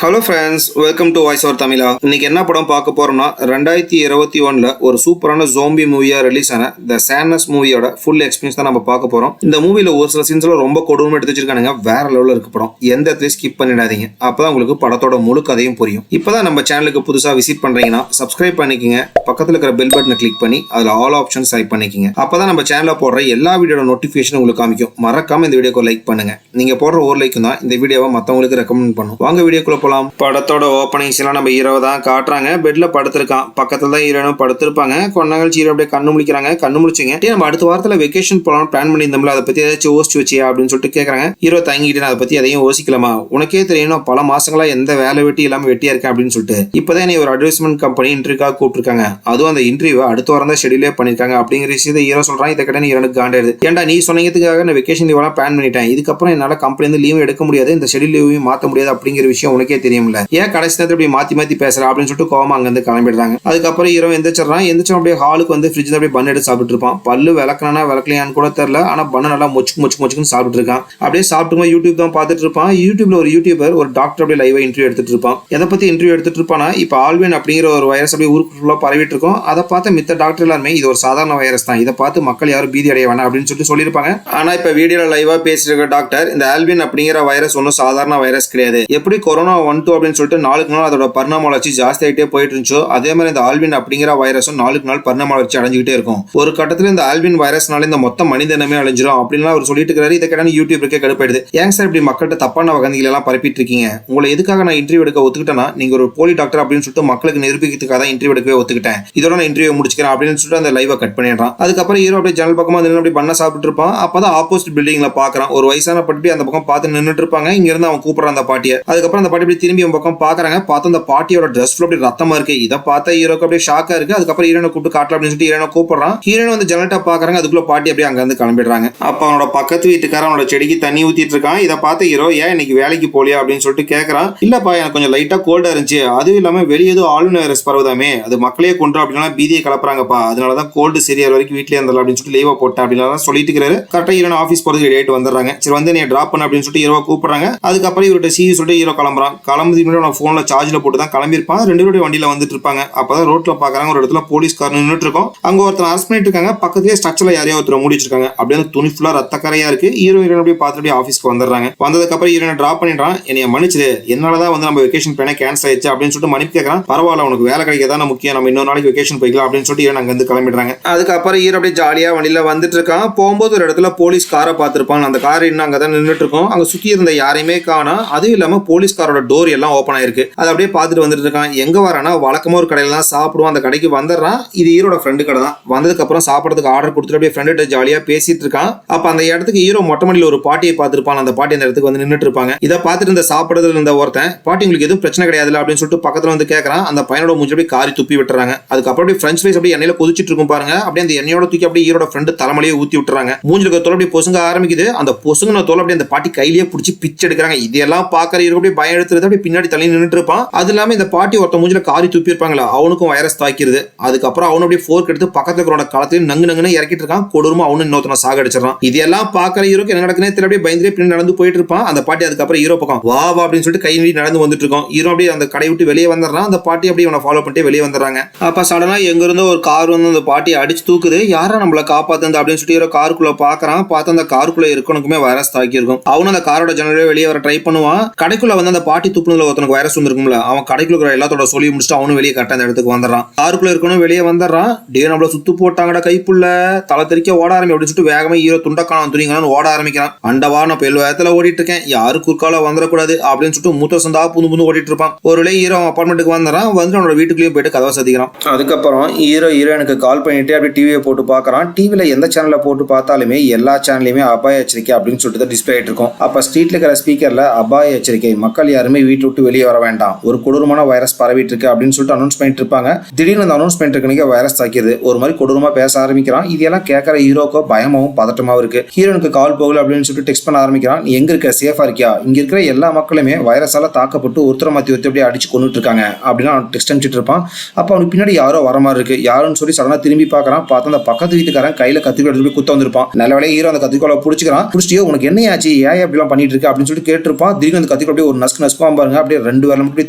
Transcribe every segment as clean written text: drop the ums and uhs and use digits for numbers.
Hello friends, welcome to voice over தமிழா. இன்னைக்கு என்ன படம் பார்க்க போறோம்னா 2021 ஒரு சூப்பரான ஜோம்பி மூவியா ரிலீஸ் ஆன த சேட்னஸ் மூவியோட ஃபுல் எக்ஸ்பீரியன்ஸ் தான் நம்ம பார்க்க போறோம். இந்த மூவில ஒரு சில சீன்ஸ்ல ரொம்ப கொடூரமா எடுத்து வச்சிருக்கானுங்க. வேற லெவல்ல இருக்கு படம். எந்த இடத்துலயும் ஸ்கிப் பண்ணிடாதீங்க. அப்பதான் உங்களுக்கு படத்தோட முழு கதையும் புரியும். இப்பதான் நம்ம சேனலுக்கு புதுசா விசிட் பண்றீங்கன்னா சப்ஸ்கிரைப் பண்ணிக்கங்க. பக்கத்துல இருக்கிற பெல் பட்டனை கிளிக் பண்ணி அதுல ஆல் ஆப்ஷன் செலக்ட் பண்ணிக்கங்க. அப்பதான் நம்ம சேனல்ல போடுற எல்லா வீடியோட நோட்டிபிகேஷன் உங்களுக்கு காமிக்கும். மறக்காம இந்த வீடியோக்கு லைக் பண்ணுங்க. நீங்க போடுற ஒரு லைக்கும் தான் இந்த வீடியோவை மத்தவங்களுக்கு ரெக்கமெண்ட் பண்ணும். வாங்க வீடியோக்குள்ள போலாம். படத்தோட ஓப்பனிங்ஸ் எல்லாம் நம்ம ஹீரோவை தான் காட்டுறாங்க. பெட்ல படுத்திருக்கான். பக்கத்துல தான் ஹீரோனும் படுத்திருப்பாங்க. கொண்டாங்க ஹீரோ அப்படியே கண்ணு முழிக்கிறாங்க. கண்ணு முழிச்சிங்க, நம்ம அடுத்த வாரத்துல வெக்கேஷன் போலாம் பிளான் பண்ணியிருந்தோம்ல, அதை பத்தி ஏதாச்சும் யோசிச்சு வச்சியா அப்படின்னு சொல்லிட்டு கேட்கறாங்க. ஹீரோ தங்கிட்டு அதை பத்தி எதையும் யோசிக்கலாமா, உனக்கே தெரியும் பல மாசங்களா எந்த வேலை வெட்டி இல்லாம வெட்டியா இருக்கேன் அப்படின்னு சொல்லிட்டு இப்பதான் நீ ஒரு அட்வர்டைஸ்மெண்ட் கம்பெனி இன்டர்வியூக்காக கூப்பிட்டுருக்காங்க. அதுவும் அந்த இன்டர்வியூ அடுத்த வாரம் தான் ஷெடியூலே பண்ணிருக்காங்க அப்படிங்கிற விஷயத்தை ஹீரோ சொல்றான். இதை கிட்ட ஹீரோனுக்கு காண்டாயிருது. ஏன்டா நீ சொன்னதுக்காக நான் வெக்கேஷன் லீவ் எல்லாம் பிளான் பண்ணிட்டேன், இதுக்கப்புறம் என்னால கம்பெனி வந்து லீவ் எடுக்க முடியாது, இந்த ஷெடியூல் லீவையும் மாற்ற முடியாது அப்படிங்கிற விஷயம் உனக்கே தெரியும்ல, ஏன் கடைசி நேரத்தில் இப்படி மாத்தி மாத்தி பேசுற அப்படின்னு சொல்லிட்டு கோவமா அங்க இருந்து கிளம்பிடுறாங்க. அதுக்கப்புறம் ஹீரோ எந்திரிச்சிடறான். எந்திரிச்சு அப்படியே ஹாலுக்கு வந்து ஃப்ரிட்ஜ் அப்படியே பன் எடுத்து சாப்பிட்டு இருப்பான். பல்லு விளக்கனா விளக்கலையான்னு கூட தெரியல, ஆனா பண்ண நல்லா மொச்சுக்குன்னு சாப்பிட்டு இருக்கான். அப்படியே சாப்பிட்டு யூடியூப் தான் பார்த்துட்டு இருப்பான். யூடியூப்ல ஒரு யூடியூபர் ஒரு டாக்டர் அப்படியே லைவா இன்டர்வியூ எடுத்துட்டு இருப்பான். எதை பத்தி இன்டர்வியூ எடுத்துட்டு இருப்பானா, இப்ப ஆல்வின் அப்படிங்கிற ஒரு வைரஸ் அப்படியே ஊருக்கு ஃபுல்லா பரவிட்டு இருக்கும். அதை பார்த்து மித்த டாக்டர் எல்லாருமே இது ஒரு சாதாரண வைரஸ் தான், இதை பார்த்து மக்கள் யாரும் பீதி அடைய வேணாம் அப்படின்னு சொல்லியிருப்பாங்க. ஆனா இப்ப வீடியோல லைவா பேசிருக்க டாக்டர் இந்த ஆல்வின் அப்படிங்கிற வைரஸ் ஒன்னும் சாதாரண வைரஸ் கிடையாது. எப்படி கொரோனா 1-2 அப்படின்னு சொல்லிட்டு நாளுக்கு நாள் அதோட பரிணாம வளர்ச்சி ஜாஸ்தி ஆகிட்டே போயிட்டு இருந்துச்சோ, அதே மாதிரி இந்த ஆல்வின் அப்படிங்கிற வைரஸும் நாளுக்கு நாள் பரிணாம வளர்ச்சி அடைஞ்சிக்கிட்டே இருக்கும். ஒரு கட்டத்தில் இந்த ஆல்வின் வைரஸ்னால இந்த மொத்த மனிதனமே அழிஞ்சிடும் அப்படின்னு அவர் சொல்லிட்டு இருக்காரு. இதை கேட்டாலும் யூடியூப்க்கே கடுப்பாயிடுது. ஏன் சார் இப்படி மக்கள்கிட்ட தப்பான வகந்திகள் எல்லாம் பரப்பிட்டு இருக்கீங்க, உங்களை எதுக்காக நான் இன்டர்வியூ எடுக்க ஒத்துக்கிட்டேன்னா நீங்க ஒரு போலி டாக்டர் அப்படின்னு சொல்லிட்டு மக்களுக்கு நிரூபிக்கிறதுக்காக தான் இன்டர்வியூ எடுக்கவே ஒத்துக்கிட்டேன், இதோட நான் இன்டர்வியூ முடிச்சுக்கிறேன் அப்படின்னு சொல்லிட்டு அந்த லைவை கட் பண்ணிடுறான். அதுக்கப்புறம் ஹீரோ அப்படியே ஜன்னல் பக்கமா நின்று அப்படி பண்ண சாப்பிட்டு இருப்பான். அப்பதான் ஆப்போசிட் பில்டிங்ல பாக்குறான். ஒரு வயசான பாட்டி அந்த பக்கம் பார்த்து நின்றுட்டு இருப்பாங்க. இங்க இருந்து அவன் கூப்பிடுறான் அந்த பாட்டியை. அதுக்கப்புறம் அந்த பாட்டி திரும்பி அவன் பக்கம் பாக்குறாங்க. பார்த்து அந்த பாட்டியோட ட்ரெஸ் அப்படி ரத்தமா இருக்கு. இதை பார்த்தா ஹீரோக்கு அப்படியே ஷாக்கா இருக்கு. அதுக்கப்புறம் ஹீரோனை கூப்பிட்டு காட்டலாம் அப்படின்னு சொல்லிட்டு ஹீரோனை கூப்பிடுறான். ஹீரோனை வந்து ஜன்னல்ட்ட பாக்குறாங்க. அதுக்குள்ள பாட்டி அப்படியே அங்க இருந்து கிளம்பிடுறாங்க. அப்ப அவனோட பக்கத்து வீட்டுக்காரன் அவனோட செடிக்கு தண்ணி ஊத்திட்டு இருக்கான். இதை பார்த்து ஹீரோ ஏன் இன்னைக்கு வேலைக்கு போலியா அப்படின்னு சொல்லிட்டு கேட்கறான். இல்லப்பா எனக்கு கொஞ்சம் லைட்டா கோல்டா இருந்துச்சு, அதுவும் இல்லாம வெளியே ஏதோ ஆளுநர் வைரஸ் பரவுதாமே, அது மக்களே கொண்டு அப்படின்னா பீதியை கலப்புறாங்கப்பா, அதனாலதான் கோல்டு சரியா வரைக்கும் வீட்லயே இருந்தாலும் அப்படின்னு சொல்லிட்டு லீவா போட்டேன் அப்படின்னு சொல்லிட்டு இருக்கிறாரு. கரெக்டா ஹீரோன் ஆஃபீஸ் போறது ரெடி ஆயிட்டு வந்துடுறாங்க. சரி வந்து நீ டிராப் பண்ண அப்படின்னு சொல்லிட்டு ஹீரோவை கூப்பிடுறாங்க. அதுக்கப்புறம் இவர்கிட்ட சொல்லிட்டு ஹீரோ கிளம்புறான். கிளம்புறதுக்கு முன்னாடி போன்ல சார்ஜ்ல போட்டு தான் கிளம்பியிருப்பான். ரெண்டு பேரும் வண்டியில வந்துட்டு இருப்பாங்க. அப்பதான் ரோட்ல பாக்குறாங்க ஒரு இடத்துல போலீஸ் கார் நின்றுட்டு இருக்கும். அங்க ஒருத்தர் அரெஸ்ட் பண்ணிட்டு இருக்காங்க. பக்கத்துலயே ஸ்ட்ரக்சர்ல யாரையோ ஒருத்தர் மூடி வச்சிருக்காங்க. அப்படியே துணி ஃபுல்லா ரத்த கரையா இருக்கு. ஹீரோ அப்படியே பார்த்துட்டு ஆஃபீஸ்க்கு வந்துடுறாங்க. வந்ததுக்கு அப்புறம் ஹீரோனை டிராப் பண்ணிடுறான். என்னைய மன்னிச்சிரு, என்னாலதான் வந்து நம்ம வெக்கேஷன் பிளானே கேன்சல் ஆயிடுச்சு அப்படின்னு சொல்லிட்டு மன்னிப்பு கேட்கறான். பரவாயில்ல, உனக்கு வேலை கிடைக்கதான் முக்கியம், நம்ம இன்னொரு நாளைக்கு வெக்கேஷன் போய்க்கலாம் அப்படின்னு சொல்லிட்டு ஹீரோ அங்க இருந்து கிளம்பிடுறாங்க. அதுக்கப்புறம் ஹீரோ அப்படியே ஜாலியா வண்டியில வந்துட்டு இருக்கான். போகும்போது ஒரு இடத்துல போலீஸ் காரை பார்த்திருப்பான். அந்த கார் இன்னும் அங்கதான் நின்றுட்டு இருக்கும். அங்க சுத்தி இருந்த யாரையுமே காணோம். அதுவும் இல்லாம போலீஸ் காரோட டோர் எல்லாம் ஓப்பன் ஆயிருக்கு. அதை அப்படியே பார்த்துட்டு வந்துட்டு இருக்கான். எங்க வரானா வழக்கமா ஒரு கடையில தான் சாப்பிடுவான். அந்த கடைக்கு வந்துடுறான். இது ஹீரோட ஃப்ரெண்டு கடை தான். வந்ததுக்கு அப்புறம் சாப்பிடறதுக்கு ஆர்டர் கொடுத்துட்டு அப்படியே ஃப்ரெண்டு ஜாலியா பேசிட்டு இருக்கான். அப்ப அந்த இடத்துக்கு ஹீரோ மொட்டை மாடியில ஒரு பாட்டியை பார்த்திருப்பான். அந்த பாட்டி அந்த இடத்துக்கு வந்து நின்றுட்டு இருப்பாங்க. இதை பார்த்துட்டு இந்த சாப்பிடுறதுல இருந்த ஒருத்தன் பாட்டி உங்களுக்கு எதுவும் பிரச்சனை கிடையாது அப்படின்னு சொல்லிட்டு பக்கத்துல வந்து கேட்கறான். அந்த பையனோட மூஞ்சி அப்படியே காரி துப்பி விட்டுறாங்க. அதுக்கப்புறம் அப்படியே ஃப்ரெஞ்ச் ஃப்ரைஸ் அப்படியே எண்ணெயில கொதிச்சிட்டு இருக்கும் பாருங்க. அப்படியே அந்த எண்ணெயோட தூக்கி அப்படியே ஹீரோட ஃப்ரெண்டு தலைமலையே ஊத்தி விட்டுறாங்க. மூஞ்சில இருக்க தோல் அப்படியே பொசுங்க ஆரம்பிக்குது. அந்த பொசுங்கின தோல் அப்படியே அந்த பாட்டி கையிலேயே பிடிச்சி பிச்சு எடுக்கிறாங்க. இதெல்லாம் பாக்குற ஹீரோ அப்படியே பயம் எடுத்துறது. அப்படியே பின்னாடி தள்ளி நின்றுட்டு இருப்பான். அது இல்லாம இந்த பாட்டி ஒருத்த மூஞ்சில காரி துப்பி இருப்பாங்களா, அவனுக்கும் வைரஸ் தாக்கிடுது. அதுக்கப்புறம் அவனு அப்படியே ஃபோர்க் எடுத்து பக்கத்துல இருக்கிற களத்தையும் நங்குன்னு இறக்கிட்டு இருக்கான். கொடூரமா அவனு இன்னொருத்தனை சாகடிச்சிடறான். இதெல்லாம் பாக்குற ஹீரோக்கு என்ன நடக்குதுன்னு தெரியல. அப்படியே பயந்துட்டே பின்னாடி நடந்து போயிட்டு இருப்பான். அந்த பாட்டி அதுக்கப்புறம் ஹீரோ பக்கம் வா வா அப்படின்னு சொல்லிட்டு கை நீட்டி நடந்து வந்துட்டு இருக்கோம். ஹீரோ அப்படியே அந்த கடை விட்டு வெளியே வந்துடுறான். அந்த பாட்டி அப்படியே அவனை ஃபாலோ பண்ணிட்டு வெளியே வந்துடுறாங்க. அப்ப சடனா எங்க இருந்தோ ஒரு கார் வந்து அந்த பாட்டியை அடிச்சு தூக்குது. யாரா நம்மள காப்பாத்து அப்படின்னு சொல்லிட்டு ஹீரோ காருக்குள்ள பாக்குறான். பார்த்து அந்த காருக்குள்ள இருக்கணுக்குமே வைரஸ் தாக்கி இருக்கும். அவனும் அந்த காரோட ஜன்னலே வெளியே வர ட்ரை பண்ணுவான். கடைக்குள்ள வந்து அந்த பாட்டி துப்புனதுல ஒருத்தனுக்கு வைரஸ் வந்துருக்கும்ல, அவன் கடைக்குள்ள இருக்கிற எல்லாத்தோட சொல்லி முடிச்சுட்டு அவனும் வெளியே கட்ட அந்த இடத்துக்கு வந்துடுறான். காருக்குள்ள இருக்கணும் வெளியே வந்துடுறான். டே நம்மள சுத்து போட்டாங்கடா கைப்புள்ள, தலை தெறிக்க ஓட ஆரம்பி அப்படின்னு சொல்லிட்டு வேகமா ஹீரோ துண்டக்கான துணிங்கன்னு ஓட ஆரம்பிக்கிறான். அண்டவா நான் பெல் வேகத்துல ஓடிட்டு இருக்கேன், யாரு குறுக்கால வந்துடக்கூடாது அப்படின்னு சொல்லிட்டு மூத்த சந்தா புந்து ஓடிட்டு இருப்பான். ஒரு வேளை ஹீரோ அப்பார்ட்மெண்ட்டுக்கு வந்துடுறான். வந்து அவனோட வீட்டுக்குள்ளேயும் போயிட்டு கதவை சதிக்கிறான். அதுக்கப்புறம் ஹீரோனுக்கு கால் பண்ணிட்டு அப்படியே டிவியை போட்டு பாக்குறான். டிவில எந்த சேனல்ல போட்டு பார்த்தாலுமே எல்லா சேனல்லையுமே அபாய எச்சரிக்கை அப்படின்னு சொல்லிட்டு டிஸ்பிளே ஆயிட்டு இருக்கும். அப்ப ஸ்ட்ரீட்ல இருக்கிற ஸ்பீக்கர்ல அபாய எச்சரிக்கை, மக்கள் யாருமே வீட்டு விட்டு வெளியே வர வேண்டாம், ஒரு கொடூரமான வைரஸ் பரவிட்டு இருக்கு அப்படின்னு சொல்லிட்டு அனௌன்ஸ் பண்ணிட்டு இருப்பாங்க. திடீர்னு அந்த அனௌன்ஸ் பண்ணிட்டு வைரஸ் தாக்கியது. ஒரு மாதிரி கொடூரமா பேச ஆரம்பிக்கிறான். இதெல்லாம் கேட்கற ஹீரோக்கோ பயமாவும் பதட்டமாவும் இருக்கு. ஹீரோனுக்கு கால் போகல அப்படின்னு சொல்லிட்டு டெக்ஸ்ட் பண்ண ஆரம்பிக்கிறான். நீ எங்க இருக்க, சேஃபா இருக்கியா, இங்க இருக்கிற எல்லா மக்களுமே வைரஸால தாக்கப்பட்டு ஒருத்தர மாத்தி அப்படியே அடிச்சு கொண்டுட்டு இருக்காங்க அப்படின்னு அவன் டெக்ஸ்ட் அனுப்பிச்சிட்டு இருப்பான். அப்ப அவனுக்கு பின்னாடி யாரோ வர மாதிரி இருக்கு. யாருன்னு சொல்லி சடனா திரும்பி பாக்குறான். பார்த்து அந்த பக்கத்து வீட்டுக்காரன் கையில கத்திரிக்கோல் எடுத்து போய் குத்த வந்திருப்பான். நல்ல வேலையை ஹீரோ அந்த கத்திரிக்கோலை பிடிச்சிக்கிறான். பிடிச்சியோ உனக்கு என்ன ஆச்சு, ஏன் அப்படிலாம் பண்ணிட்டு இருக்கு அப்படின்னு சொல்லிட்டு கேட்டிருப்பான். திடீர்னு அந்த கத்திரிக்கோல் அப்படியே ஒரு நஸ்கு நஸ்குவா போறான் பாருங்க, அப்படியே 2 விரலும் அப்படியே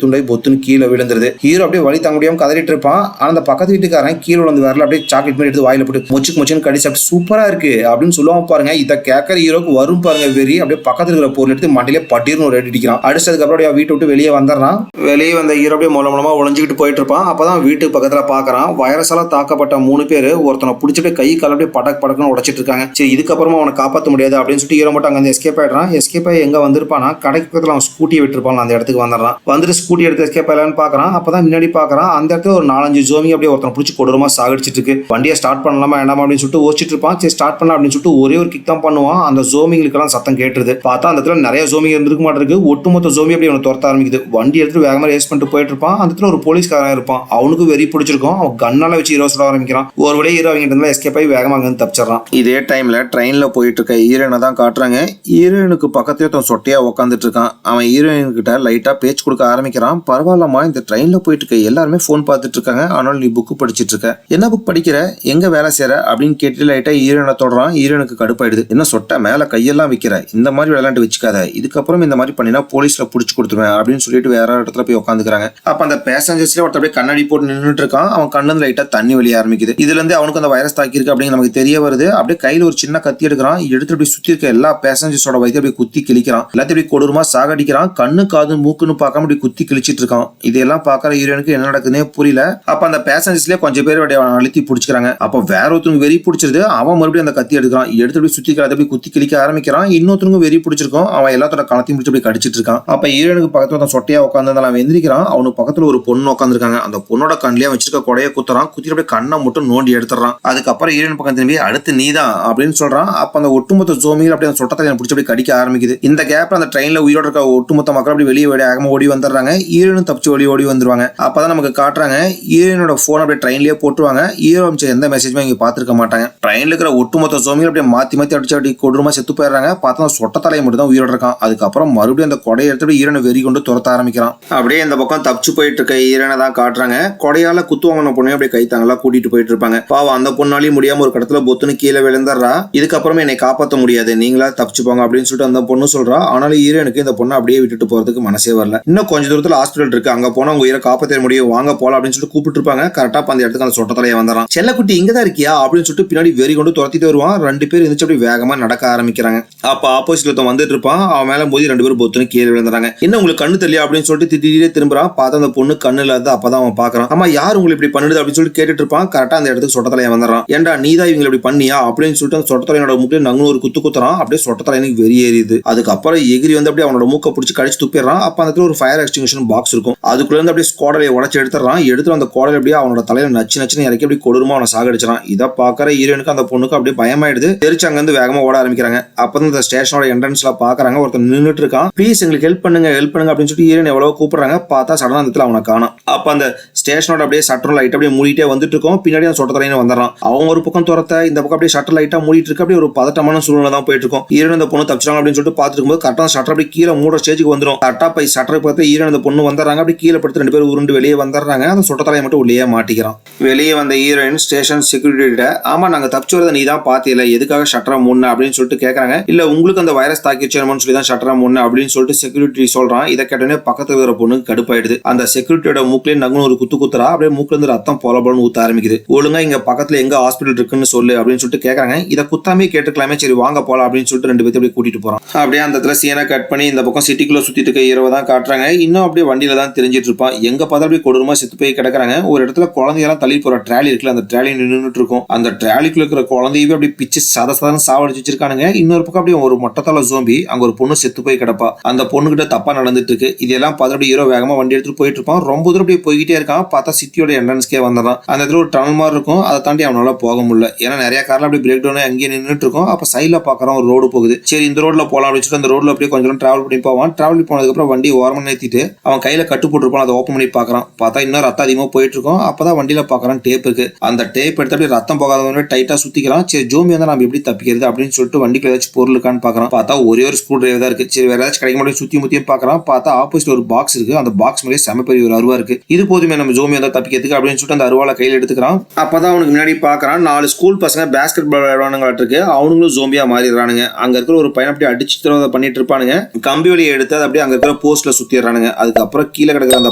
துண்டாய் பொத்துன்னு கீழே விழுந்துருது. ஹீரோ அப்படியே வலி தாங்க முடியாம கதறிட்டு இருப்பான். ஆனா அந்த பக்கத்து வீட்டுக்காரன் கீழே விழுந்த விரல அப்படியே சாக்லேட் மாதிரி எடுத்து வாயில போட்டு மொச்சுன்னு கடிச்சு அப்படி சூப்பரா இருக்கு அப்படின்னு சொல்லுவான் பாருங்க. இதை கேட்கற ஹீரோக்கு வரும் பாருங்க வெறி. அப்படியே பக்கத்துல இருக்கிற பொருள் எடுத்து மண்டிலே பட்டிர்னு ஒரு அடிக்கிறான். அடிச்சதுக்கு அப்புறம் அப்படியே வீட்டை விட்டு வெளியே வந்துடுறான். வெளியே வந்த ஹீரோ அப்படியே மூலமா ஒளிஞ்சுக்கிட்டு போயிட்டு இருப்பான். அப்பதான் வீட்டுக்கு பக்கத்துல பாக்குறான், வைரஸால தாக்கப்பட்ட 3 பேர் ஒருத்தனை பிடிச்சி அப்படியே கை கால அப்படியே படக்குன்னு உடைச்சிட்டு இருக்காங்க. சரி, இதுக்கப்புறமா அவனை காப்பாற்ற முடியாது அப்படின்னு சொல்லிட்டு ஹீரோ மட்டும் அங்க எஸ்கேப் ஆயிடுறான். எஸ்கேப் ஆகி எங்க வந்திருப்பானா, கடைக்கு பக்கத்துல அவன் ஸ்கூட்டியை விட்டுருப்பான். அந்த இடத்துக்கு வந்துடுறான். வந்துட்டு ஸ்கூட்டி எடுத்து எஸ்கேப் ஆகலான்னு பாக்குறான். அப்பதான் முன்னாடி பாக்குறான், அந்த இடத்துல ஒரு 4-5 ஜோமி அப்படியே ஒருத்தனை பிடிச்சி கொடூரமா சாகடிச்சிட்டு இருக்கு. வண்டியை ஸ்டார்ட் பண்ணலாமா வேண்டாமா அப்படின்னு சொல்லிட்டு யோசிச்சுட்டு இருப்பான். சரி ஸ்டார்ட் பண்ணலாம் அப்படின்னு சொல்லிட்டு ஒரே ஒரு கிக் தான் பண்ணுவான். அந்த ஜோமிங்களுக்கெல்லாம் சத்தம் கேட்டுருது. பார்த்தா அந்த இடத்துல நிறைய ஜோமி இருந்திருக்க மாட்டிருக்கு. ஒட்டுமொத்த ஜோமி அப்படியே அவனை துரத்த ஆரம்பிக்குது. வண்டி எடுத்து வேகமா ரேஸ் பண்ணிட்டு போயிட்டு இருப்பான். அந்த இடத்துல ஒரு போலீஸ்காரன் இருப்பான். அவனுக்கு வெறி பிடிச்சிருக்கும். அவன் கண்ணால வச்சு ஹீரோ சொல்ல ஆரம்பிக்கிறான். ஒரு வழியா ஹீரோ அவங்க இருந்தா எஸ்கேப் ஆகி வேகமா அங்க தப்பிச்சிடறான். இதே டைம்ல ட்ரெயின்ல போயிட்டு இருக்க ஹீரோயினை தான் காட்டுறாங்க. ஹீரோயினுக்கு பக்கத்துல தான் சொட்டையா உட்காந்துட்டு இருக்கான். அவன் ஹீரோயின் கிட்ட லைட்டா பேச்சு கொடுக்க ஆரம்பிக்கிறான். பரவாயில்லமா, இந்த ட்ரெயின்ல போயிட்டு இருக்க எல்லாருமே போன் பார்த்துட்டு இருக்காங்க, ஆனாலும் நீ புக் படிச்சிட்டு இருக்க, என்ன புக் படிக்கிற, எங்க வேலை செய்யற அப்படின்னு கேட்டு லைட்டா ஹீரோயினை தொடறான். ஹீரோனுக்கு கடுப்பாயிடுது. என்ன சொட்டை மேல கையெல்லாம் வைக்கிற, இந்த மாதிரி விளையாண்டு வச்சுக்காத, இதுக்கப்புறம் இந்த மாதிரி பண்ணினா போலீஸ்ல புடிச்சு கொடுத்துருவேன் அப்படின்னு சொல்லிட்டு வேற இடத்துல போய் உட்காந்துக்கிறாங்க. அப்ப அந்த பேசஞ்சர்ஸ்ல ஒருத்தர் அப்படியே கண்ணாடி போட்டு நின்றுட்டு இருக்கான். அவன் கண்ணு லைட்டா தண்ணி வெளிய ஆரம்பிக்குது. இதுல இருந்து அவனுக்கு அந்த வைரஸ் தாக்கி இருக்கு அப்படின்னு நமக்கு தெரிய வருது. அப்படியே கையில ஒரு சின்ன கத்தி எடுக்கிறான். எடுத்து அப்படியே சுத்தி இருக்க எல்லா பேசஞ்சர்ஸோட வயிற்று அப்படியே குத்தி கிழிக்கிறான். எல்லாத்தையும் அப்படியே கொடூரமா சாகடிக்கிறான். கண்ணு காது மூக்குன்னு பார்க்காம அப்படி குத்தி கிழிச்சிட்டு இருக்கான். இதெல்லாம் பாக்குற ஹீரோனுக்கு என்ன நடக்குதுன்னே புரியல. அப்ப அந்த பேசஞ்சர்ஸ்லயே கொஞ்சம் பேர் அழுத்தி பிடிச்சிக்கிறாங்க. அப்ப வேற ஒருத்தருக்கு வெறி பிடிச்சிருது. அவன் மறுபடியும் அந்த கத்தி எடுக்கிறான். எடுத்து அப்படியே சுத்தி அப்படி குத்தி கிழிக்க ஆரம்பிக்கிறான். இன்னொருத்தருக்கும் வெறி பிடிச்சிருக்கும். அவன் எல்லாத்தோட கணத்தையும் முடிச்சு அப்படி கடிச்சிட்டு இருக்கான். அப்ப ஹீரோனுக்கு பக்கத்துல சொட்டையா உட்காந்து அவன் எந்திரிக்கிறான். அவனுக்கு பக்கத்துல ஒரு பொண்ணு உட்காந்துருக்காங்க. அந்த பொண்ணோட கண்ணிலே வச்சிருக்க கொடையை குத்துறான். குத்தி அப்படியே கண்ணை மட்டும் நோண்டி எடுத்துறான். அதுக்கப்புறம் ஹீரோயின் பக்கம் திரும்பி அடுத்து நீதான் அப்படின்னு சொல்றான். அப்ப அந்த ஒட்டுமொத்த ஜோமிகள் அப்படியே அந்த சொட்டத்தை பிடிச்சி அப்படி கடிக்க ஆரம்பிக்குது. இந்த கேப்ல அந்த ட்ரெயின்ல உயிரோட இருக்க ஒட்டுமொத்த மக்கள் அப்படி வெளியே வேகமா ஓடி வந்துடுறாங்க. ஹீரோனும் தப்பிச்சு ஓடி வந்துருவாங்க. அப்பதான் நமக்கு காட்டுறாங்க, ஹீரோனோட போன் அப்படியே ட்ரெயின்லயே போட்டுருவாங்க. ஹீரோ அமைச்ச எந்த மெசேஜுமே இங்க பாத்துருக்க மாட்டாங்க. ட்ரெயின்ல இருக்கிற ஒட்டுமொத்த ஜோமிகள் அப்படியே மாத்தி அடிச்சு அப்படி கொடூரமா செத்து போயிடுறாங்க. பார்த்தா சொட்ட தலையை மட்டும் தான் உயிரோட இருக்கான். அதுக்கப்புறம் மறுபடியும் அந்த கொடையை எடுத்து ஹீரோனை வெறி கொண்டு துரத்த ஆரம்பிக்கிறான். அப்படியே இந்த பக்கம் தப்பிச்சு போயிட்டு இருக்க ஹீரோனை தான் காட்டுறாங்க. கொடையால குத்துவாங்க பொண்ணு அப்படியே கைத்தாங்களா கூட்டிட்டு போயிட்டு இருப்பாங்க. பாவம் அந்த பொண்ணாலையும் முடியாம ஒரு கடத்துல பொத்துன்னு கீழே விழுந்துடுறா. இதுக்கப்புறமே என்னை காப்பாற்ற முடியாது, நீங்களா தப்பிச்சு போங்க அப்படின்னு சொல்லிட்டு அந்த பொண்ணு சொல்றா. ஆனாலும் ஹீரோனுக்கு இந்த பொண்ணை அப்படியே விட்டுட்டு போறதுக்கு மனசே வரல. இன்னும் கொஞ்சம் தூரத்துல ஹாஸ்பிட்டல் இருக்கு, அங்க போனா உங்க உயிரை காப்பாற்ற முடியும், வாங்க போலாம் அப்படின்னு சொல்லிட்டு கூப்பிட்டு இருப்பாங்க. கரெக்டா அந்த இடத்துக்கு அந்த சொட்ட தலையை வந்துறான். செல்லக்குட்டி இங்கதான் இருக்கியா அப்படின்னு சொல்லிட்டு பின்னாடி வெறி கொண்டு துரத்திட்டு வருவான். 2 பேர் இருந்துச்சு அப்படி வேகமா நடக்க ஆரம்பிக்கிறாங்க. அப்ப ஆப்போசிட்ல வந்துட்டு இருப்பான். அவன் மேல மோதி 2 பேரும் பொத்துன்னு கீழே விழுந்துறாங்க. என்ன உங்களுக்கு கண்ணு தெரியல அப்படின்னு சொல்லிட்டு திட்டிகிட்டே திரும்புறான். பார்த்தா அந்த பொண்ணு கண்ணு இல்லாத. அப்பதான் அவன் பாக்குறான். ஆமா, யார் உங்களுக்கு இப்படி பண்ணுது அப்படின்னு சொல்லிட்டு கேட்டுட்டு இருப்பான். கரெக்டா அந்த இடத்துக்கு சொட்ட தலையை வந்துடுறான். ஏன்டா நீதான் இவங்க இப்படி பண்ணியா அப்படின்னு சொல்லிட்டு அந்த சொட்ட தலையோட மூக்கில நங்கு ஒரு குத்துறான். அப்படியே சொட்ட தலையனுக்கு வெறியேறிது. அதுக்கப்புறம் எகிரி வந்து அப்படியே அவனோட மூக்கை பிடிச்சி கடிச்சு துப்பிடுறான். அப்ப அந்த இடத்துல ஒரு ஃபயர் எக்ஸ்டிங்ஷன் பாக்ஸ் இருக்கும். அதுக்குள்ள இருந்து அப்படியே ஸ்குவாடலை உடச்சு எடுத்துறான். எடுத்து அந்த குடலை அப்படியே அவனோட தலையில நச்சுன்னு இறக்கி அப்படி கொடூரமா அவனை சாகடிச்சான். இதை பாக்குற ஹீரோனுக்கு அந்த பொண்ணுக்கு அப்படியே பயமாயிடுது. தெரிச்சு அங்க இருந்து வேகமா ஓட ஆரம்பிக்கிறாங்க. அப்பதான் இந்த ஸ்டேஷனோட என்ட்ரன்ஸ்ல பாக்குறாங்க, ஒருத்தர் நின்றுட்டு இருக்கான். ப்ளீஸ் எங்களுக்கு ஹெல்ப் பண்ணுங்க அப்படின்னு சொல்லிட்டு ஹீரோன் எவ்வளவு கூப்பிடுறாங்க. பார்த்தா சடனா அந்த இடத்துல அவனை காணோம். அப்ப அந்த ஸ்டேஷனோட அப்படியே ஷட்டர் லைட் அப்படியே மூடிட்டே வந்துட்டு இருக்கோம். பின்னாடி அந்த சொட்ட தலையில வந்துடுறான். அவங்க ஒரு பக்கம் துரத்த, இந்த பக்கம் அப்படியே ஷட்டர் லைட்டா மூடிட்டு இருக்கு. அப்படியே ஒரு பதட்டமான சூழ்நிலை தான் போயிட்டு இருக்கும். ஹீரோன் அந்த பொண்ணு தப்பிச்சாங்க அப்படின்னு சொல்லிட்டு பாத்துட்டு இருக்கும்போது கரெக்டா ஷட்டர் அப்படி கீழே மூடுற ஸ்டேஜுக்கு வந்துடும். கரெக்டா போய் ஷட்டரை பார்த்து ஹீரோன் அந்த பொண்ணு வந்துடுறாங்க. அப்படி கீழே படுத்து 2 பேர் உருண்டு வெளியே வந்துடுறாங்க. அந்த சொட்ட தலையை மட்டும் உள்ளே மாட்டிக்கிறான். வெளியே வந்த ஹீரோயின் ஸ்டேஷன் செக்யூரிட்டி, ஆமா நாங்க தப்பிச்சு வரதை நீ தான் பாத்தியில, எதுக்காக ஷட்டரை மூணு அப்படின்னு சொல்லிட்டு கேட்கறாங்க. இல்ல உங்களுக்கு அந்த வைரஸ் தாக்கிச்சேன்னு சொல்லி தான் ஷட்டரை மூணு அப்படின்னு சொல்லிட்டு செக்யூரிட்டி சொல்றான். இதை கேட்டோன்னே பக்கத்துல இருக்கிற பொண்ணுக்கு கடுப்பாயிடுது. அந்த செக்யூரிட்டியோட மூக்கிலே நகுன்னு ஒரு குத்துறா. அப்படியே மூக்குல இருந்து ரத்தம் போலபோலன்னு ஊத்த ஆரம்பிக்குது. ஒழுங்கா இங்க பக்கத்துல எங்க ஹாஸ்பிட்டல் இருக்குன்னு சொல்லு அப்படின்னு சொல்லிட்டு கேட்கறாங்க. இதை குத்தாமே கேட்டுக்கலாமே, சரி வாங்க போலாம் அப்படின்னு சொல்லிட்டு 2 பேரும் அப்படியே கூட்டிட்டு போறான். அப்படியே அந்த இடத்துல சீனை கட் பண்ணி இந்த பக்கம் சிட்டிக்குள்ள சுத்திட்டு இருக்க ஹீரோவை தான் காட்டுறாங்க. இன்னும் அப்படியே வண்டியில தான் தெரிஞ்சிட்டு இருப்பான். எங்க பார்த்தா அப்படியே கொடூரமா செத்து போய் கிடக்குறாங்க. ஒரு இடத்துல குழந்தையெல்லாம் தள்ளி போற ட்ராலி இருக்குல்ல, அந்த ட்ராலி நின்றுட்டு இருக்கும். அந்த ட்ராலிக்குள்ள இருக்கிற குழந்தையவே அப்படி பிச்சு சதசாதம் சாவடிச்சு வச்சிருக்கானுங்க. இன்னொரு பக்கம் அப்படியே ஒரு மொட்டத்தால ஜோம்பி அங்க ஒரு பொண்ணு செத்து போய் கிடப்பா. அந்த பொண்ணு கிட்ட தப்பா நடந்துட்டு இருக்கு. இதெல்லாம் பார்த்து ஹீரோ வேகமா வண்டி எடுத்துட்டு போயிட்டு இருப்பான். ரொம்ப தூரம் அப்படியே போய்கிட்டே இருக்கான். பார்த்தா சிட்டியோட என்ட்ரன்ஸ்க்கே வந்துடுறான். அந்த இடத்துல ஒரு டனல் மாதிரி இருக்கும். அதை தாண்டி அவனால போக முடியல. ஏன்னா நிறைய கார்ல அப்படி பிரேக் டவுன் அங்கேயே நின்றுட்டு இருக்கும். அப்ப சைட்ல பாக்குறான் ஒரு ரோடு போகுது. சரி இந்த ரோட்ல போலாம் அப்படின்னு சொல்லிட்டு அந்த ரோட்ல அப்படியே கொஞ்சம் டிராவல் பண்ணி போவான். டிராவல் போனதுக்கு அப்புறம் வண்டி ஓரமா நிறுத்திட்டு அவன் கையில கட்டு போட்டுருப்பான். அதை ஓப்பன் பண்ணி பாக்குறான். பார்த்தா இன்னும் ரத்தம் அதிகமா போயிட்டு இருக்கும். அப்பதான் வண்டியில பாக்குறான் டேப் இருக்கு. அந்த டேப் எடுத்து அப்படியே ரத்தம் போகாத மாதிரி டைட்டா சுத்திக்கிறான். சரி ஜோம்பி வந்து நம்ம எப்படி தப்பிக்கிறது அப்படின்னு சொல்லிட்டு வண்டிக்கு ஏதாச்சும் பொருள் இருக்கான்னு பாக்குறான். பார்த்தா ஒரே ஒரு ஸ்க்ரூ டிரைவர் தான் இருக்கு. சரி வேற ஏதாச்சும் கிடைக்க மாட்டேன் சுத்தி முத்தியும் பாக்குறான். பார்த்தா ஆப்போசிட்ல ஒரு பாக்ஸ் இருக்கு. அந்த பாக்ஸ் மேலே செம பெரிய ஒரு அருவா இருக்கு. இது போதுமே நம்ம ஜோம்பி வந்து தப்பிக்கிறதுக்கு அப்படின்னு சொல்லிட்டு அந்த அருவாலை கையில எடுத்துக்கிறான். அப்பதான் அவனுக்கு முன்னாடி பாக்குறான் 4 ஸ்கூல் பசங்க பேஸ்கெட் பால் விளையாடுவானுங்க இருக்கு. அவனுங்களும் ஜோம்பியா மாறிடுறானுங்க. அங்க இருக்கிற ஒரு பையன் அப்படியே அடிச்சு பண்ணிட்டு இருப்பானுங்க. கம்பி வழியை எடுத்து அப்படியே அங்க இருக்கிற போஸ்ட்ல சுத்திடுறானுங்க. அதுக்கப்புறம் கீழே கிடக்கிற அந்த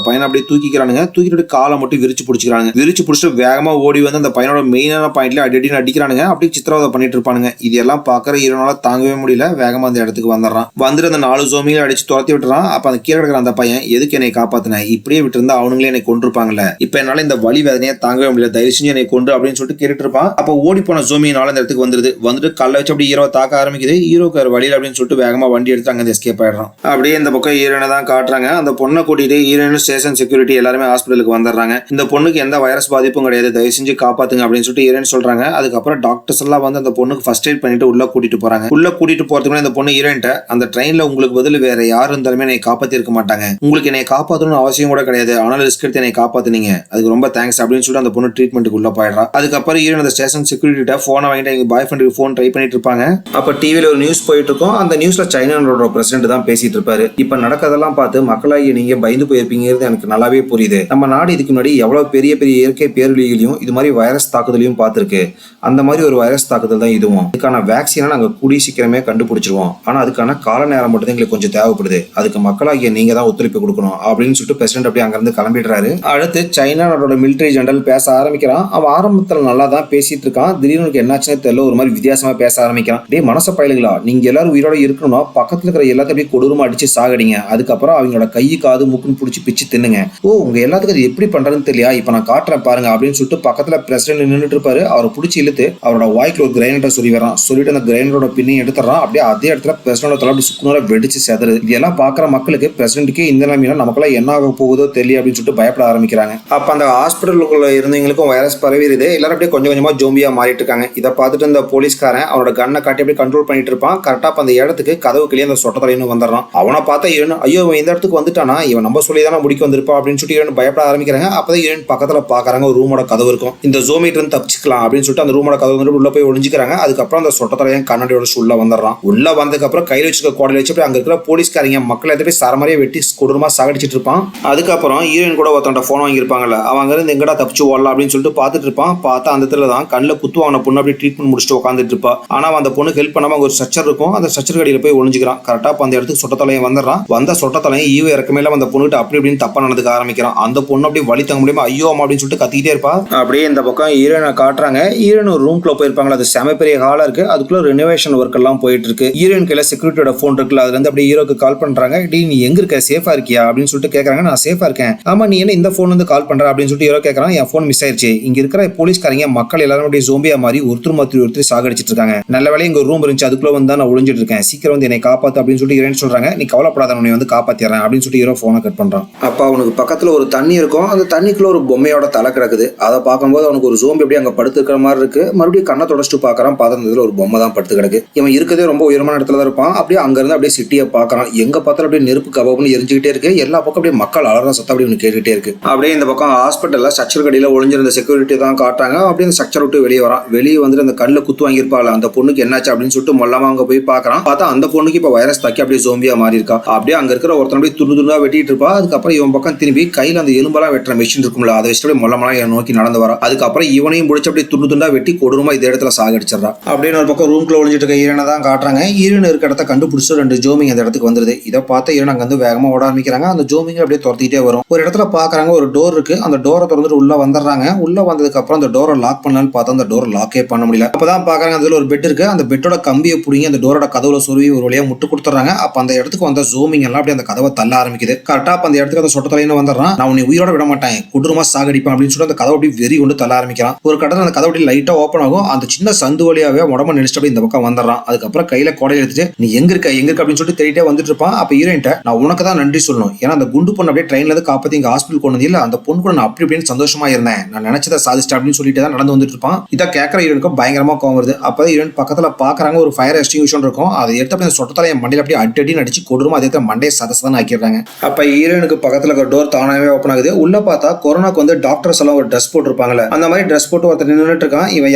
பையனை அப்படியே தூக்கிக்கிறானுங்க. தூக்கிட்டு காலை மட்டும் விரிச்சு பிடிச்சிக்கிறாங்க. விரிச்சு பிடிச்சிட்டு வேகமா ஓடி வந்து அந்த பையனோட மெயினான பாயிண்ட்ல அடிக்கடி அடிக்கிறானுங்க. அப்படியே சித்திரவதை பண்ணிட்டு இருப்பானுங்க. இதெல்லாம் பாக்குற ஹீரோனால தாங்கவே முடியல. வேகமா அந்த இடத்துக்கு வந்துடுறான். வந்துட்டு அந்த 4 ஜோம்பிகளை அடிச்சு துரத்தி விட்டுறான். அப்ப அந்த கீழே கிடக்கிற அந்த பையன் எதுக்கு என்னை காப்பாத்தின, இப்படியே விட்டு இருந்தா அவனுங்களே என்னை கொண்டிருப்பாங்கல்ல, இப்ப என்னால இந்த வலி வேதனையை தாங்கவே முடியல, தயவு செஞ்சு என்னை கொண்டு அப்படின்னு சொல்லிட்டு கேட்டுட்டு இருப்பான். அப்ப ஓடி போன ஜோம்பியினால அந்த இடத்துக்கு வந்துட்டு கல்ல வச்சு அப்படி ஹீரோ தாக்க ஆரம்பிக்குது. ஹீரோக்கு வழியில் அப்படின்னு சொல்லிட்டு வேகமா வண்டி எடுத்து அங்க எஸ்கேப் ஆயிடுறான். அப்படியே இந்த பக்கம் ஹீரோனை தான் காட்டுறாங்க. அந்த பொண்ணை கூட்டிட்டு ஹீரோயின், ஸ்டேஷன் செக்யூரிட்டி எல்லாருமே ஹாஸ்பிட்டலுக்கு வந்துடுறாங்க. இந்த பொண்ணுக்கு எந்த வைரஸ் பாதிப்பும் கிடையாது, தயவு செஞ்சு காப்பாத்துங்க அப்படின்னு சொல்லிட்டு ஹீரோயின் சொல்றாங்க. அதுக்கப்புறம் டாக்டர்ஸ் எல்லாம் வந்து அந்த பொண்ணுக்கு ஃபர்ஸ்ட் எய்ட் பண்ணிட்டு உள்ள கூட்டிட்டு போறாங்க. உள்ள கூட்டிட்டு போறதுக்கு இந்த பொண்ணு ஹீரோயின்ட்ட, அந்த ட்ரெயின்ல உங்களுக்கு பதில் வேற யாரு இருந்தாலுமே என்னை காப்பாத்தி இருக்க மாட்டாங்க, உங்களுக்கு என்னை காப்பாற்றணும்னு அவசியம் கூட கிடையாது, ஆனாலும் ரிஸ்க் எடுத்து என்னை காப்பாத்துனீங்க, அதுக்கு ரொம்ப தேங்க்ஸ் அப்படின்னு சொல்லிட்டு அந்த பொண்ணு ட்ரீட்மெண்ட்டுக்கு உள்ள போயிடுறா. அதுக்கப்புறம் ஹீரோயின் அந்த ஸ்டேஷன் செக்யூரிட்டி போனை வாங்கிட்டு எங்க பாய் ஃப்ரெண்டுக்கு போன் ட்ரை பண்ணிட்டு இருப்பாங்க. அப்ப டிவில ஒரு நியூஸ் போயிட்டு இருக்கும். அந்த நியூஸ்ல சைனாவோட பிரசிடென்ட் தான் பேசிட்டு இருப்பாரு. இப்ப நடக்கதெல்லாம் பார்த்து மக்களாகி நீங்க பயந்து போயிருப்பீங்கிறது எனக்கு நல்லாவே புரியுது. நம்ம நாடு இதுக்கு முன்னாடி எவ்வளவு பெரிய பெரிய இயற்கை பேரழிவுகளையும் இது மாதிரி வைரஸ் தாக்குதலையும் பார்த்திருக்கு. அந்த மாதிரி ஒரு வைரஸ் தாக்குதல் தான் இதுவும். இதுக்கான வேக்சினை நாங்க கூடிய சீக்கிரமே கண்டுபிடிச்சிருவோம். ஆனா அதுக்கான கால நேரம் மட்டும் எங்களுக்கு கொஞ்சம் தேவைப்படுது. அதுக்கு மக்களாகிய நீங்க தான் ஒத்துழைப்பு கொடுக்கணும் அப்படின்னு சொல்லிட்டு பிரசிடென்ட் அப்படியே அங்கிருந்து கிளம்பிடுறாரு. அடுத்து சைனாவோட மிலிட்டரி ஜெனரல் பேச ஆரம்பிக்கிறான். அவன் ஆரம்பத்துல நல்லா தான் பேசிட்டு இருக்கான். திடீர்னு என்னாச்சுன்னு தெரியல, ஒரு மாதிரி வித்தியாசமா பேச ஆரம்பிக்கிறான். டே மனச பயலுங்களா, நீங்க எல்லாரும் உயிரோட இருக்கணும்னா பக்கத்துல இருக்கிற எல்லாத்தையும் அப்படியே கொடூரமா அடிச்சு சாகடிங்க. அதுக்கப்புறம் அவங்களோட கை காது மூக்குன்னு பிடிச்சி பிச்சு தின்னுங்க. ஓ உங்க எல்லாத்துக்கும் அது எப்படி பண்றதுன்னு தெரியல, இப்ப நான் காட்டுறேன் பாருங்க அப்படின்னு சொல்லிட்டு பக்கத்துல பிரசிடென்ட் நின்றுட்டு இருப்பாரு. அவரை பிடிச்சி இழுத்து அவரோட வாய்க்குள்ள ஒரு கிரைண்டரை சொல்லி வரான். சொல்லிட்டு அந்த கிரைண்டரோட பின்னையும் எடுத்துறான். அப்படியே அதே இடத்துல பிரசிடென்ட் தலை அப்படி சுக்குனூரா வெடிச்சு செதறது. இதெல்லாம் பாக்குற மக்களுக்கு பிரசிடென்ட்டுக்கே இந்த நிலைமையில நமக்குலாம் என்ன ஆக போகுதோ தெரியல அப்படின்னு சொல்லிட்டு பயப்பட ஆரம்பிக்கிறாங்க. அப்ப அந்த ஹாஸ்பிட்டலுக்குள்ள இருந்தவங்களுக்கும் வைரஸ் பரவிடுது. எல்லாரும் அப்படியே கொஞ்சம் கொஞ்சமா ஜோம்பியா மாறிட்டு இருக்காங்க. இதை பார்த்துட்டு இந்த போலீஸ்காரன் அவனோட கண்ணை காட்டி அப்படியே கண்ட்ரோல் பண்ணிட்டு இருப்பான். கரெக்டா அந்த இடத்துக்கு கதவு கிளியே அந்த சொட்ட தலைன்னு வந்துடுறான். அவனை பார்த்தா இவன் ஐயோ இந்த இடத்துக்கு வந்துட்டானா, இவன் நம்ம சொல்லி தானே முடிக்க வந்திருப்பா அப்படின்னு சொல்லிட்டு இவன் பயப்பட ஆரம்பிக்கிறாங்க. அப்பதான் இவன் பக்கத்துல பாக்குறாங்க ஒரு ரூமோட கதவு இருக்கும். இந்த ஜோமிட்டு இருந்து தப்பிச்சுக்கலாம் அப்படின்னு சொல்லிட்டு அந்த ரூமோட கதவு வந்து உள்ள போய் ஒளிஞ்சுக்கிறாங்க. அதுக்கப்புறம் அந்த சொட்ட தலையன் கண்ணாடியோட உள்ள வந்துடுறான். உள்ள வந்ததுக்கு அப்புறம் கையில் வச்சுக்க கோடையில வச்சு அங்க இருக்கிற போலீஸ்காரங்க மக்களை எதை போய் சரமாரியா வெட்டி கொடூரமா சாகடிச்சிட்டு இருப்பான். அதுக்கப்புறம் ஹீரோயின் கூட ஒருத்தன் போன் வாங்கியிருப்பாங்கல்ல, அவங்க இருந்து எங்கடா தப்பிச்சு ஓடலாம் அப்படின்னு சொல்லிட்டு பாத்துட்டு இருப்பான். பார்த்தா அந்த இடத்துல தான் கண்ணில் குத்து வாங்கின பொண்ணு அப்படி ட்ரீட்மெண்ட் முடிச்சுட்டு உட்காந்துட்டு இருப்பா. ஆனா அந்த பொண்ணுக்கு ஹெல்ப் பண்ணாம ஒரு ஸ்ட்ரக்சர் இருக்கும். அந்த ஸ்ட்ரக்சர் கடியில போய் ஒளிஞ்சுக்கிறான். கரெக்டா அந்த இடத்துக்கு சொட்டத்தலையும் வந்துடுறான். வந்த சொட்டத்தலையும் ஈவ இறக்கமே இல்லாம அந்த பொண்ணுகிட்ட அப்படி இப்படின்னு தப்பா நடந்துக்க ஆரம்பிக்கிறான். அந்த பொண்ணு அப்படி வழி தங்க முடியாம ஐயோ அம்மா அப்படின்னு சொல்லிட்டு கத்திக்கிட்டே இருப்பா. அப்படியே இந்த பக்கம் ஹீரோயினை காட்டுறாங்க. ஹீரோயின் ஒரு ரூம்குள்ள போயிருப்பாங்களா, அது செம பெரிய ஹாலா இருக்கு. அதுக்குள்ள ரெனோவேஷன் ஒர்க் எல்லாம் போயிட்டு இருக்கு. ஹீரோயின் கையில செக்யூரிட்டியோட போன் இருக்குல்ல, அதுல இருந்து அப்படியே ஹீரோக்கு கால் பண்றாங்க. டி நீ எங்க இருக்க, சேஃபா இருக்கியா அப்படின்னு சொல்லிட்டு கேக்குறாங்க. நான் சேஃபா இருக்கேன். ஆமா நீ என்ன இந்த போன் வந்து கால் பண்ற அப்படின்னு சொல்லிட்டு ஹீரோ கேக்குறான். என் போன் மிஸ் ஆயிருச்சு. இங்க இருக்கிற போலீஸ்காரங்க மக்கள் எல்லாரும் அப்படியே ஜோம்பியா மாதிரி ஒருத்தர் மாத்திரி ஒருத்தர் சாகடிச்சிட்டு இருக்காங்க. நல்ல வேலை இங்க ரூம் இருந்துச்சு, அதுக்குள்ள வந்து நான் ஒளிஞ்சிட்டு இருக்கேன், சீக்கிரம் வந்து என்னை காப்பாத்து அப்படின்னு சொல்லிட்டு ஹீரோயின் சொல்றாங்க. நீ கவலைப்படாத, உன்னை வந்து காப்பாத்திடுறேன் அப்படின்னு சொல்லிட்டு ஹீரோ போனை கட் பண்றான். அப்ப அவனுக்கு பக்கத்துல ஒரு தண்ணி இருக்கும். அந்த தண்ணிக்குள்ள ஒரு பொம்மையோட தலை கிடக்குது. அதை பார்க்கும்போது அவனுக்கு ஒரு ஜோம்பி அப்படியே அங்க படுத்துக்கிற மாதிரி இருக்கு. மறுபடியும் கண்ணை தொடச்சிட்டு பாக்குறான். பார்த்ததுல ஒரு பொம்மை தான் படுத்து கிடக்கு. இவன் இருக்கதே ரொம்ப உயரமான இடத்துல தான் இருப்பான். அப்படியே அங்க இருந்து அப்படியே சிட்டியை பாக்குறான். எங்க பார்த்தாலும் அப்படியே நெருப்பு கபாப்னு எரிஞ்சுக்கிட்டே இருக்கு. எல்லா பக்கம் அப்படியே மக்கள் அலற சத்தம் அப்படி கேட்டுக்கிட்டே இருக்கு. அப்படியே இந்த பக்கம் ஹாஸ்பிட்டல்ல ஸ்ட்ரக்சர் கடியில ஒளிஞ்சிருந்த செக்யூரிட்டி தான் காட்டுறாங்க. அப்படியே அந்த ஸ்ட்ரக்சர் விட்டு வெளியே வரான். வெளியே வந்துட்டு அந்த கல்ல குத்து வாங்கியிருப்பாள் அந்த பொண்ணுக்கு என்னாச்சு அப்படின்னு சொல்லிட்டு மொல்லமா அங்க போய் பாக்குறான். பார்த்தா அந்த பொண்ணுக்கு இப்ப வைரஸ் தாக்கி அப்படியே ஜோம்பியா மாறி இருக்கா. அப்படியே அங்க இருக்கிற ஒருத்தன் அப்படியே துண்டு துண்டா வெட்டிட்டு இருப்பா. அதுக்கப்புறம் இவன் பக்கம் திரும்பி கையில அந்த எலும்பெல்லாம் வெட்டுற மெஷின் இருக்கும்ல, அதை வச்சுட்டு மொல்லமெல்லாம் நோக்கி நடந்து வரா. அதுக்கப்புறம் இவனையும் முடிச்சு அப்படியே துண்டு துண்டா வெட்டி கொடூரமா இந்த இடத்துல சாகடிச்சிடறா. அப்படின்னு ஒரு பக்கம் ரூம்குள்ள ஒளிஞ்சிட்டு இருக்க ஹீரோனை தான் காட்டுறாங்க. ஹீரோயின் இருக்க இடத்த கண்டுபிடிச்சு 2 ஜோமிங் அந்த இடத்துக்கு வந்துருது. இதை பார்த்து ஹீரோன் அங்க வந்து வேகமா ஓட ஆரம்பிக்கிறாங்க. அந்த ஜோமிங் அப்படியே துரத்திட்டே வரும். ஒரு இடத்துல பாக்குறாங்க ஒரு டோர் இருக்கு. அந்த டோரை திறந்துட்டு உள்ள வந்துடுறாங்க. உள்ள வந்ததுக்கு அப்புறம் அந்த டோரை லாக் பண்ணலான்னு பார்த்தா அந்த டோரை லாக்கே பண்ண முடியல. அப்பதான் பாக்குறாங்க அதுல ஒரு பெட் இருக்கு. அந்த பெட்டோட கம்பியை புடிங்கி அந்த டோரோட கதவுல சொருவி ஒரு வழியா முட்டு கொடுத்துறாங்க. அப்ப அந்த இடத்துக்கு வந்த ஜோமிங் எல்லாம் அப்படியே அந்த கதவை தள்ள ஆரம்பிக்குது. கரெக்டா அந்த இடத்துக்கு அந்த சொட்ட தலையின்னு வந்துடுறான். நான் உன்னை உயிரோட விட மாட்டேன், கொடூரமா சாகடிப்பேன் அப்படின்னு சொல்லிட்டு அந்த கதவை அப்படி வெறி கொண்டு தள்ள ஆரம்பிக்கிறான். ஒரு கடத்துல அந்த கதவை அப்படி லைட்டா ஓப்பன் ஆகும். அந்த சின்ன சந்து வழியாவே உடம்பு நினைச்சிட்டு அப்படி இந்த பக்கம் வந்துடுறான். அதுக்கப்புறம் கையில கோடையை எடுத்துட்டு நீ எங்க இருக்க அப்படின்னு சொல்லிட்டு தேடிட்டே வந்துட்டு இருப்பான். அப்ப ஹீரோயின்ட்ட நான் உனக்கு தான் நன்றி சொல்லணும். ஏன்னா அந்த குண்டு பொண்ணு அப்படியே ட்ரெயின்ல இருந்து காப்பாத்தி இங்க ஹாஸ்பிட்டல் கொண்டு இல்ல, அந்த பொண்ணு கூட நான் அப்படி இப்படின்னு சந்தோஷமா இருந்தேன், நான் நினைச்சதை சாதிச்சிட்டேன் அப்படின்னு சொல்லிட்டு தான் நடந்து வந்துட்டு இருப்பான். இதை கேட்கற ஹீரோனுக்கு பயங்கரமா கோவம் வருது. அப்பதான் ஹீரோயின் பக்கத்துல பாக்குறாங்க ஒரு ஃபயர் எக்ஸ்டிங்விஷர் இருக்கும். அதை எடுத்து அப்படி சொட்டத்தால என் மண்டையில அப்படியே அடி அடிச்சு கொடூரமா அதே மண்டையை சதசதான் ஆக்கிடுறாங்க. அப்ப ஹீரோனுக்கு பக்கத்துல இருக்க டோர் தானாவே ஓப்பன் ஆகுது. உள்ள பார்த்தா கொரோனாக்கு வந்து டாக்டர்ஸ் எல்லாம் ஒரு ட்ரெஸ் போட்டுருப்பாங்கல்ல, அந்த மாதிரி ட்ரெஸ் போட்டு ஒருத்தர் நின்றுட்டு இருக்கான். இவன்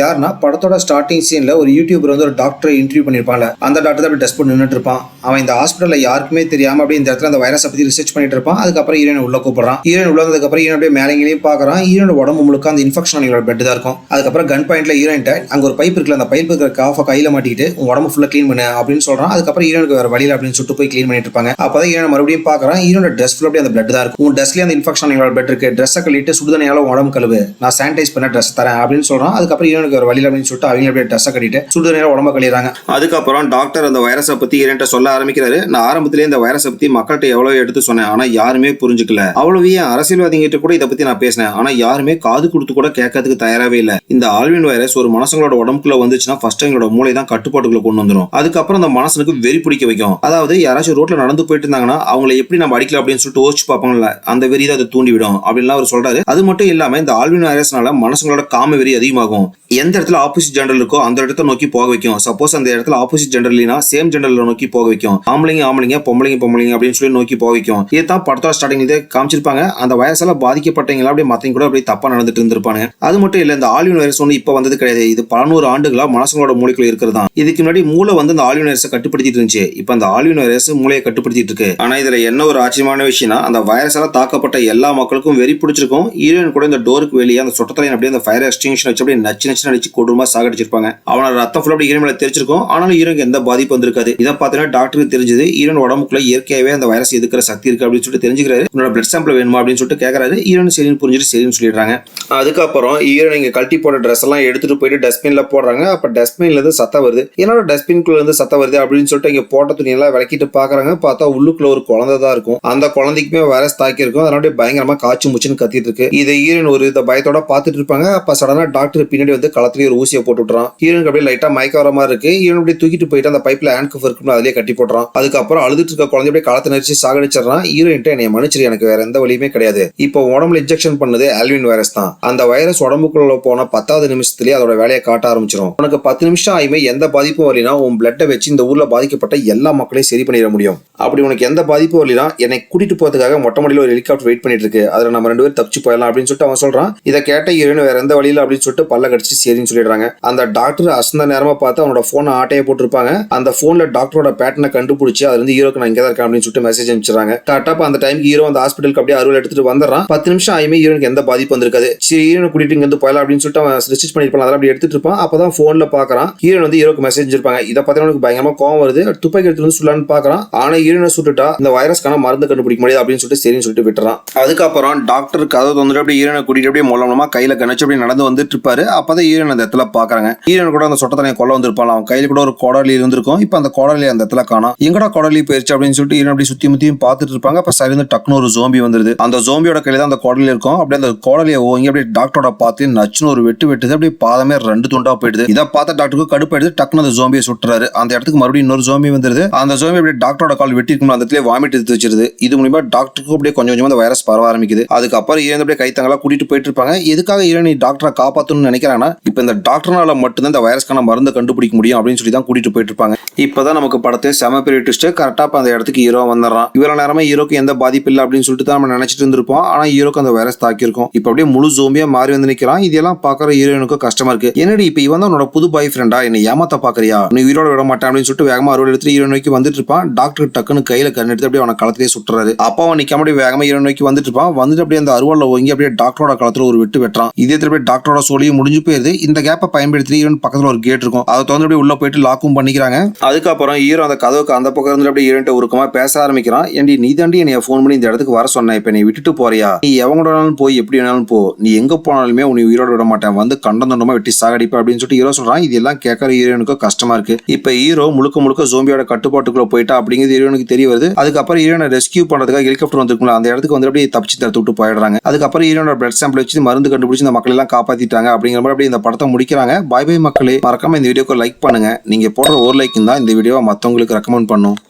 யாருன்னா படத்தோட ஸ்டார்டிங் சீன்ல ஒரு யூடியூபர் வந்து ஒரு டாக்டர் இன்டர்வியூ பண்ணிருப்பாங்க. அந்த டாக்டர் தான் ட்ரெஸ் போட்டு நின்றுட்டு இருப்பான். அவன் இந்த ஹாஸ்பிட்டல்ல யாருக்குமே தெரியாம அப்படியே இந்த இடத்துல அந்த வைரஸை பத்தி ரிசர்ச் பண்ணிட்டு இருப்பான். அதுக்கப்புறம் ஹீரோயின் உள்ள கூப்பிடுறான். ஹீரோயின் உள்ள வந்ததுக்கு அப்புறம் ஹீரோயின் அப்படியே மேலங்களையும் பாக்குறான். ஹீரோட உடம்பு முழுக்க அந்த இன்ஃபெக்ஷன் பெட் தான் இருக்கும். அதுக்கப்புறம் கன் பாயிண்ட்ல ஹீரோயின்ட்ட அங்க ஒரு பைப் இருக்குல்ல, அந்த பைப் இருக்கிற காஃபை கையில மாட்டிக்கிட்டு உன் உடம்பு ஃபுல்லா கிளீன் பண்ணு அப்படின்னு சொல்றான். அதுக்கப்புறம் ஹீரோனுக்கு வேற வழியில அப்படின்னு சொல்லிட்டு போய் கிளீன் பண்ணிட்டு இருப்பாங்க. அப்பதான் ஹீரோனை மறுபடியும் பாக்குறான். ஹீரோட ட்ரெஸ் ஃபுல்லா அப்படியே அந்த பிளட் தான் இருக்கும். உன் ட்ரெஸ்லயே அந்த இன்ஃபெக்ஷன் பிளட் இருக்கு, ட்ரெஸ்ஸை கழிட்டு சுடுதண்ணியால உடம்பு கழுவு, நான் சானிடைஸ் பண்ண ட்ரெஸ் தரேன் அப்படின்னு சொல்றான். அதுக்கப்புறம் ஹீரோனுக்கு ஒரு வழியில் அப்படின்னு சொல்லிட்டு அவங்க அப்படியே ட்ரெஸ்ஸை கட்டிட்டு சுடுதண்ணியால உடம்பு கழிறாங்க. அதுக்கப்புறம் டாக்டர் அந்த வைரஸை பத்தி ஹீரோன்ட்ட சொல்ல ஆரம்பிக்கிறாரு. நான் ஆரம்பத்திலே இந்த வைரஸை பத்தி மக்கள்கிட்ட எவ்வளவு எடுத்து சொன்னேன், ஆனா யாருமே புரிஞ்சுக்கல. அவ்வளவு அரசியல்வாதிகிட்ட கூட இதை பத்தி நான் பேசினேன், ஆனா யாருமே காது கொடுத்து கூட கேட்கறதுக்கு தயாராகவே இல்லை. இந்த ஆல்வின் வைரஸ் ஒரு மனுஷங்களோட உடம்புக்குள்ள வந்துச்சுன்னா ஃபர்ஸ்ட் எங்களோட மூளை தான் கட்டுப்பாட்டுக்குள்ள கொண்டு வந்துடும். அதுக்கப்புறம் அந்த மனசனுக்கு வெறி பிடிக்க வைக்கும். அதாவது யாராச்சும் ரோட்ல நடந்து போயிட்டு இருந்தாங்கன்னா அவங்களை எப்படி நம்ம அடிக்கலாம் அப்படின்னு சொல்லிட்டு யோசிச்சு பார்ப்பாங்கல்ல, அந்த வெறி தான் அதை தூண்டிவிடும் அப்படின்னு அவர் சொல்றாரு. அது மட்டும் இல்லாம இந்த ஆல்வின் வைரஸ்னால மனுஷங்களோட காம வெறி அதிகமாகும். எந்த இடத்துல ஆப்போசிட் ஜெண்டர் இருக்கோ அந்த இடத்த நோக்கி போக வைக்கும். சப்போஸ் அந்த இடத்துல ஆப்போசிட் ஜெண்டர் இல்லைனா சேம் ஜெண்டர்ல நோக்கி போக வைக்கும். ஆம்பளைங்க பொம்பளைங்க அப்படின்னு சொல்லி நோக்கி போக வைக்கும். இதுதான் படத்தோட ஸ்டார்டிங்ல காமிச்சிருப்பாங்க. அந்த வைரஸால பாதிக்கப்பட்டவங்களா அப்படியே மத்தவங்க கூட அப்படியே தப்பா நடந்துட்டு இருந்திருப்பாங்க. அது மட்டும் இல்ல, இந்த ஆல்வின் வைரஸ் ஒன்று இப்ப வந்தது கிடையாது. இது பல நூறு ஆண்டுகளா மனுஷங்களோட மூளைக்குள்ள இருக்கிறதா. இதுக்கு முன்னாடி மூளை வந்து அந்த ஆல்வின் வைரஸை கட்டுப்படுத்திட்டு இருந்துச்சு. இப்ப அந்த ஆல்வின் வைரஸ் மூளையை கட்டுப்படுத்திட்டு இருக்கு. ஆனா இதுல என்ன ஒரு ஆச்சரியமான விஷயம்னா, அந்த வைரஸால தாக்கப்பட்ட எல்லா மக்களுக்கும் வெறி பிடிச்சிருக்கும். ஹீரோயின் கூட இந்த டோருக்கு வெளியே அந்த சொட்டத்தலையை அப்படியே அந்த ஃபயர் எக்ஸ்டிங்ஷன் வச்சு அப்படியே நச்சு அடிச்சு கொடூரமா சாகடிச்சிருப்பாங்க. அவனோட ரத்தம் ஃபுல்லா அப்படி ஹீரோயின் மேல தெரிச்சிருக்கும். ஆனாலும் ஹீரோனுக்கு எந்த பாதிப்பு வந்திருக்காது. இதை பார்த்தீங்கன்னா டாக்டருக்கு தெரிஞ்சது ஹீரோயின் உடம்புக்குள்ள இயற்கையாவே அந்த வைரஸ் எதுக்குற சக்தி இருக்கு அப்படின்னு சொல்லிட்டு தெரிஞ்சுக்கிறாரு. உன்னோட பிளட் சாம்பிள் வேணுமா அப்படின்னு சொல்லிட்டு கேட்கறாரு. ஹீரோயின் சரின்னு புரிஞ்சுட்டு சரின்னு சொல்லிடுறாங்க. அதுக்கப்புறம் ஹீரோயின் இங்க கழட்டி போட ட்ரெஸ் எல்லாம் எடுத்துட்டு போயிட்டு டஸ்ட்பின்ல போடுறாங்க. அப்ப டஸ்ட்பின்ல இருந்து சத்தம் வருது. என்னோட டஸ்ட்பின்குள்ள இருந்து சத்தம் வருது அப்படின்னு சொல்லிட்டு இங்க போட்ட துணி எல்லாம் விளக்கிட்டு பாக்குறாங்க. பார்த்தா உள்ளுக்குள்ள ஒரு குழந்தை தான் இருக்கும். அந்த குழந்தைக்குமே வைரஸ் தாக்கி இருக்கும். அதனால பயங்கரமா காய்ச்சி முச்சுன்னு கத்திட்டு இருக்கு. இதை ஹீரோயின் ஒரு இதை பயத்தோட பாத்துட்டு இருப்பாங்க. அப்ப சடனா டாக்டர் பின்னாடி வந்து களத்திலேயே ஒரு ஊசியை போட்டு விட்டுறான். ஹீரோனுக்கு அப்படியே லைட்டா மயக்க வர மாதிரி இருக்கு. ஹீரோன் அப்படியே தூக்கிட்டு போயிட்டு அந்த பைப்ல ஹேண்ட் கஃப் இருக்குன்னு அதிலே கட்டி போடுறான். அதுக்கப்புறம் அழுதுட்டு இருக்க குழந்தை அப்படியே களத்தை நெரிச்சு சாகடிச்சிடறான். ஹீரோயின்ட்ட என்னை மன்னிச்சிரு, எனக்கு வேற எந்த வழியுமே கிடையாது. இப்போ உடம்புல இன்ஜெக்ஷன் பண்ணது ஆல்வின் வைரஸ் தான். அந்த வைரஸ் உடம்புக்குள்ள போன 10வது நிமிஷத்துலயே அதோட வேலையை காட்ட ஆரம்பிச்சிடும். உனக்கு 10 நிமிஷம் ஆயுமே எந்த பாதிப்பும் வரலினா உன் பிளட்டை வச்சு இந்த ஊர்ல பாதிக்கப்பட்ட எல்லா மக்களையும் சரி பண்ணிட முடியும். அப்படி உனக்கு எந்த பாதிப்பும் வரலினா என்னை கூட்டிட்டு போறதுக்காக மொட்டை மாடியில ஒரு ஹெலிகாப்டர் வெயிட் பண்ணிட்டு இருக்கு. அதுல நம்ம 2 பேரும் தப்பிச்சு போயிடலாம் அப்படின்னு சொல்லிட்டு அவன் சொல்றான். இதை கேட்ட ஹீரோயின் வேற எந்த வழியில அப்படின்னு சொல்லிட்டு பல்ல கடிச்சு சரின்னு சொல்லிடுறாங்க. அந்த டாக்டர் அசந்த நேரமா பார்த்து அவனோட போனை ஆட்டையை போட்டிருப்பாங்க. அந்த போன்ல டாக்டரோட பேட்டர்னை கண்டுபிடிச்சு அதுல இருந்து ஹீரோக்கு நான் இங்க தான் இருக்கேன் அப்படின்னு சொல்லிட்டு மெசேஜ் அனுப்பிச்சிடுறாங்க. கரெக்டா அந்த டைமுக்கு ஹீரோ அந்த ஹாஸ்பிட்டலுக்கு அப்படியே அறுவல் எடுத்துட்டு வந்துடுறான். 10 நிமிஷம் ஆயுமே ஹீரோனுக்கு எந்த பாதிப்பு வந்திருக்காது. சரி ஹீரோனை கூட்டிட்டு இங்க இருந்து போயிடலாம் அப்படின்னு சொல்லிட்டு அவன் ரிசர்ச் பண்ணிருப்பான். அதெல்லாம் அப்படி எடுத்துட்டு இருப்பான். அப்பதான் போன்ல பாக்குறான் ஹீரோன் வந்து ஹீரோக்கு மெசேஜ் இருப்பாங்க. இதை பத்தி அவனுக்கு பயங்கரமா கோவம் வருது. துப்பாக்கி எடுத்து வந்து சொல்லலான்னு பாக்குறான். ஆனா ஹீரோனை சுட்டுட்டா இந்த வைரஸ்க்கான மருந்து கண்டுபிடிக்க முடியாது அப்படின்னு சொல்லிட்டு சரின்னு சொல்லிட்டு விட்டுறான். அதுக்கப்புறம் டாக்டர் கதவு வந்துட்டு அப்படியே ஹீரோனை கூட்டிட்டு அப்படியே மூலமா கையில கணச்சு அப்படியே நடந்து வந்துட்டு இருப்பாரு. அப்பதான் ஹீரோன் அந்த இடத்துல பாக்குறாங்க. ஹீரோன் கூட அந்த சொட்டத்தனையை கொல்ல வந்திருப்பான். அவன் கையில கூட ஒரு கோடாலி இருந்திருக்கும். இப்ப அந்த கோடாலி அந்த இடத்துல காணோம். எங்கடா கோடாலி போயிருச்சு அப்படின்னு சொல்லிட்டு ஹீரோன் அப்படி சுத்தி முத்தியும் பார்த்துட்டு இருப்பாங்க. அப்ப சரி டக்குனு ஒரு ஜோம்பி வந்துருது. அந்த ஜோம்பியோட கையில தான் அந்த கோடாலி இருக்கும். அப்படியே அந்த கோடாலியை ஓங்கி அப்படியே டாக்டரோட பார்த்து நச்சுன்னு ஒரு வெட்டு வெட்டுது. அப்படியே பாதமே 2 துண்டா போயிடுது. இதை பார்த்த டாக்டருக்கு கடுப்பாயிடுது. டக்குனு அந்த ஜோம்பியை சுட்டுறாரு. அந்த இடத்துக்கு மறுபடியும் இன்னொரு ஜோம்பி வந்துருது. அந்த ஜோம்பி அப்படியே டாக்டரோட கால் வெட்டி இருக்கும். அந்த இடத்துல வாமிட் எடுத்து வச்சிருது. இது மூலமா டாக்டருக்கு அப்படியே கொஞ்சம் கொஞ்சமா அந்த வைரஸ் பரவ ஆரம்பிக்குது. அதுக்கப்புறம் ஹீரோன் அப்படியே கைத்தங்களா கூட்டிட்டு போயிட்டு இருப்பாங்க. எதுக்காக ஹீரோன் டாக்டரை காப்பாத்தணும்னு நினைக்கிறாங்கன்னா இப்ப இந்த டாக்டர்னால மட்டும்தான் இந்த வைரஸ்க்கான மருந்து கண்டுபிடிக்க முடியும் அப்படின்னு சொல்லி தான் கூட்டிட்டு போயிட்டு இருப்பாங்க. இப்பதான் நமக்கு படத்தை செம பெரிய ட்விஸ்ட். கரெக்டா அந்த இடத்துக்கு ஹீரோ வந்துடுறான். இவ்வளவு நேரமா ஹீரோக்கு எந்த பாதிப்பு இல்லை அப்படின்னு சொல்லிட்டு தான் நம்ம நினைச்சிட்டு இருந்திருப்போம். ஆனா ஹீரோக்கு அந்த வைரஸ் தாக்கி இருக்கும். இப்ப அப்படியே முழு ஜோம்பியா மாறி வந்து நிக்கிறான். இதெல்லாம் பாக்குற ஹீரோனுக்கு கஷ்டமா இருக்கு. என்னடி இப்ப இவன் தான் உன்னோட புது பாய் ஃப்ரெண்டா, என்னை ஏமாத்த பாக்குறியா, நீ உயிரோட விட மாட்டேன் அப்படின்னு சொல்லிட்டு வேகமா அறுவடை எடுத்து ஹீரோ நோக்கி வந்துட்டு இருப்பான். டாக்டர் டக்குன்னு கையில கண் எடுத்து அப்படியே அவனை களத்திலே சுட்டுறாரு. அப்பா அவன் நிக்காம அப்படியே வேகமா ஹீரோ நோக்கி வந்துட்டு இருப்பான். வந்துட்டு அப்படியே அந்த அறுவடை ஓங்கி அப்படியே டாக்டரோட களத்துல ஒரு வெட்டு வெட்டுறான். இதே அப்படியே டாக்டரோட சோழியும் முடிஞ்சு போயிருது. இந்த கேப்பை பயன்படுத்தி ஹீரோன் பக்கத்துல ஒரு கேட் இருக்கும். அதை திறந்து அப்படியே உள்ள போயிட்டு லாக்கும் பண்ணிக்கிறாங்க. அதுக்கப்புறம் ஹீரோ அந்த கதவுக்கு அந்த பக்கம் இருந்து அப்படியே ஹீரோன்ட்ட உருக்கமா பேச ஆரம்பிக்கிறான். ஏண்டி நீ தாண்டி என்னைய போன் பண்ணி இந்த இடத்துக்கு வர சொன்ன, இப்ப நீ விட்டுட்டு போறியா, நீ எவங்களோடாலும் போய் எப்படி வேணாலும் போ, நீ எங்க போனாலுமே உன்னை உயிரோட விட மாட்டேன், வந்து கண்டந்தண்டமா வெட்டி சாகடிப்ப அப்படின்னு சொல்லிட்டு ஹீரோ சொல்றான். இதெல்லாம் கேட்கற ஹீரோனுக்கு கஷ்டமா இருக்கு. இப்ப ஹீரோ முழுக்க ஜோம்பியோட கட்டுப்பாட்டுக்குள்ள போயிட்டா அப்படிங்கிறது ஹீரோனுக்கு தெரிய வருது. அதுக்கப்புறம் ஹீரோனை ரெஸ்கியூ பண்றதுக்காக ஹெலிகாப்டர் வந்திருக்கும்ல, அந்த இடத்துக்கு வந்து அப்படியே தப்பிச்சு தடுத்து விட்டு போயிடுறாங்க. அதுக்கப்புறம் ஹீரோனோட பிளட் சாம்பிள் வச்சு மருந்து கண்டுபிடிச்சு இந்த மக்கள் எல்லாம் காப்பாத்திட்டாங்க. அப்படிங்கிற மாதிரி அப்படியே இந்த படத்தை முடிக்கிறாங்க. பாய் பாய் மக்களே, மறக்காம இந்த வீடியோக்கு லைக் பண்ணுங்க. நீங்க போடுற ஒரு லைக் தான் இந்த வீடியோவை மத்தவங்களுக்கு ரெக்கமெண்ட் பண்ணும்.